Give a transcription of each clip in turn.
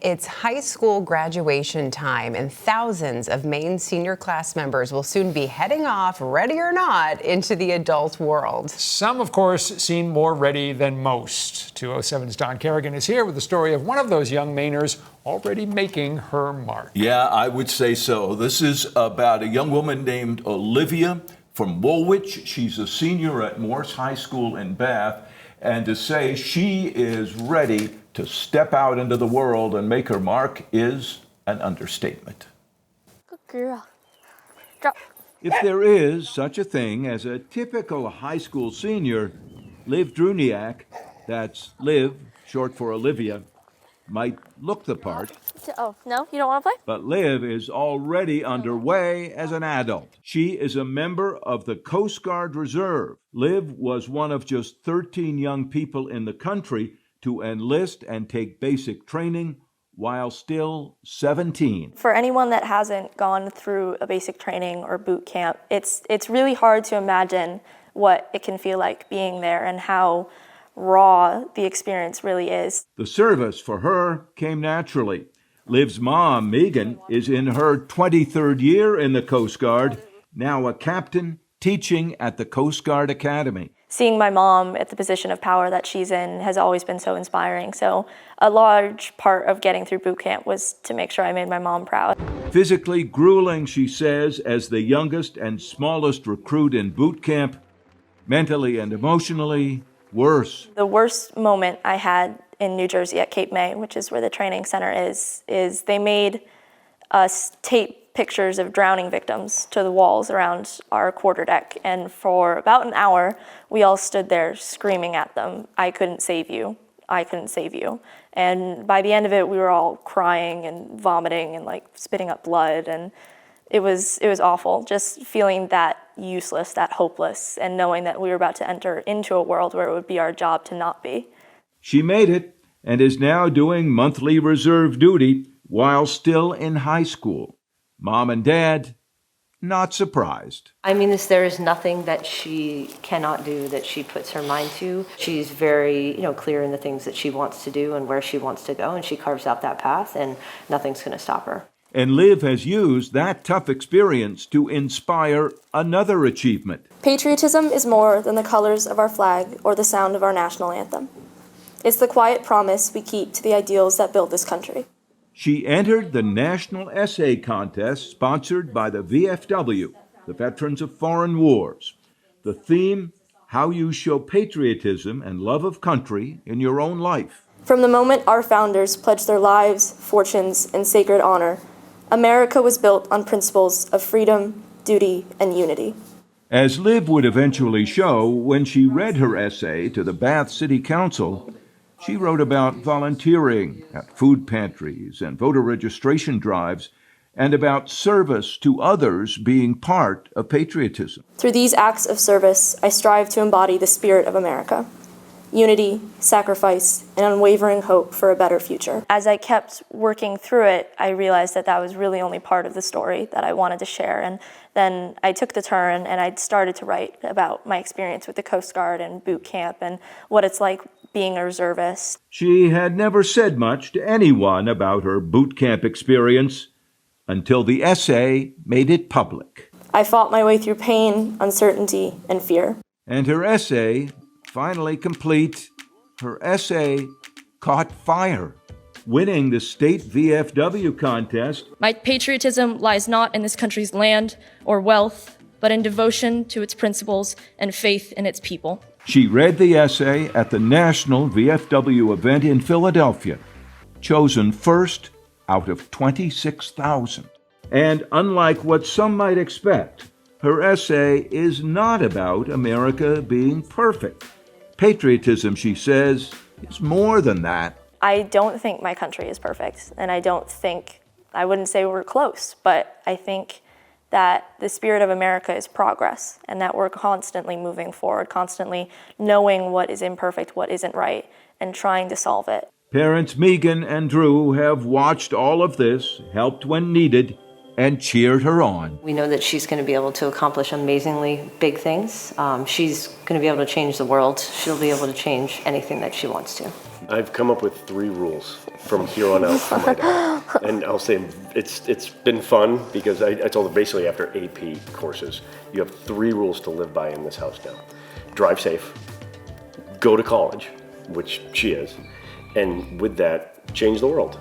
It's high school graduation time, and thousands of Maine senior class members will soon be heading off, ready or not, into the adult world. Some, of course, seem more ready than most. 207's Don Kerrigan is here with the story of one of those young Mainers already making her mark. Yeah, I would say so. This is about a young woman named Olivia from Woolwich. She's a senior at Morse High School in Bath. And to say she is ready to step out into the world and make her mark is an understatement. Good girl. Drop. If there is such a thing as a typical high school senior, Liv Drewniak, that's Liv, short for Olivia, might look the part. Oh, no? You don't want to play? But Liv is already underway as an adult. She is a member of the Coast Guard Reserve. Liv was one of just 13 young people in the country to enlist and take basic training while still 17. For anyone that hasn't gone through a basic training or boot camp, it's really hard to imagine what it can feel like being there and how raw the experience really is. The service for her came naturally. Liv's mom, Megan, is in her 23rd year in the Coast Guard, now a captain teaching at the Coast Guard Academy. Seeing my mom at the position of power that she's in has always been so inspiring. So a large part of getting through boot camp was to make sure I made my mom proud. Physically grueling, she says, as the youngest and smallest recruit in boot camp. Mentally and emotionally, worse. The worst moment I had in New Jersey at Cape May, which is where the training center is they made us tape pictures of drowning victims to the walls around our quarterdeck. And for about an hour, we all stood there screaming at them, "I couldn't save you. I couldn't save you." And by the end of it, we were all crying and vomiting and like spitting up blood. And it was awful, just feeling that useless, that hopeless, and knowing that we were about to enter into a world where it would be our job to not be. She made it and is now doing monthly reserve duty while still in high school. Mom and Dad, not surprised. I mean, there is nothing that she cannot do that she puts her mind to. She's very, clear in the things that she wants to do and where she wants to go, and she carves out that path, and nothing's going to stop her. And Liv has used that tough experience to inspire another achievement. Patriotism is more than the colors of our flag or the sound of our national anthem. It's the quiet promise we keep to the ideals that build this country. She entered the National Essay Contest sponsored by the VFW, the Veterans of Foreign Wars. The theme, how you show patriotism and love of country in your own life. From the moment our founders pledged their lives, fortunes, and sacred honor, America was built on principles of freedom, duty, and unity. As Liv would eventually show when she read her essay to the Bath City Council, she wrote about volunteering at food pantries and voter registration drives, and about service to others being part of patriotism. Through these acts of service, I strive to embody the spirit of America. Unity, sacrifice, and unwavering hope for a better future. As I kept working through it, I realized that that was really only part of the story that I wanted to share. And then I took the turn and I started to write about my experience with the Coast Guard and boot camp and what it's like being a reservist. She had never said much to anyone about her boot camp experience until the essay made it public. I fought my way through pain, uncertainty, and fear. And her essay, finally complete, her essay caught fire, winning the state VFW contest. My patriotism lies not in this country's land or wealth, but in devotion to its principles and faith in its people. She read the essay at the National VFW event in Philadelphia, chosen first out of 26,000. And unlike what some might expect, her essay is not about America being perfect. Patriotism, she says, is more than that. I don't think my country is perfect, and I wouldn't say we're close, but I think that the spirit of America is progress, and that we're constantly moving forward, constantly knowing what is imperfect, what isn't right, and trying to solve it. Parents Megan and Drew have watched all of this, helped when needed, and cheered her on. We know that she's going to be able to accomplish amazingly big things. She's going to be able to change the world. She'll be able to change anything that she wants to. I've come up with 3 rules. from here on out for my dad. And I'll say it's been fun because I told her basically after AP courses, you have 3 rules to live by in this house now. Drive safe, go to college, which she is, and with that, change the world.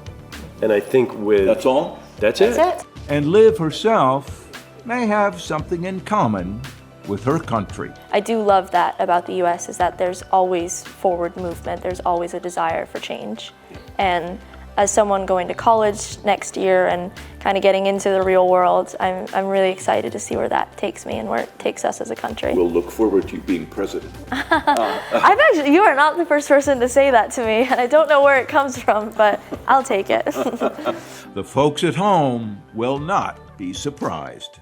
And I think with... That's all? That's it. And Liv herself may have something in common with her country. I do love that about the US, is that there's always forward movement, there's always a desire for change. And as someone going to college next year and kind of getting into the real world, I'm really excited to see where that takes me and where it takes us as a country. We'll look forward to you being president. You are not the first person to say that to me, and I don't know where it comes from, but I'll take it. The folks at home will not be surprised.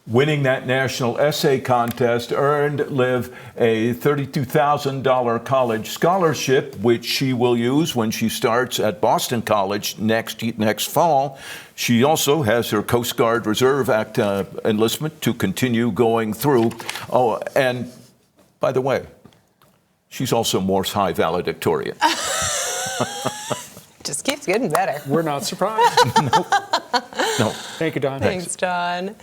Winning that national essay contest earned Liv a $32,000 college scholarship, which she will use when she starts at Boston College next fall. She also has her Coast Guard Reserve Act enlistment to continue going through. Oh, and by the way, she's also Morse High valedictorian. Just keeps getting better. We're not surprised. No. Thank you, Don. Thanks, John.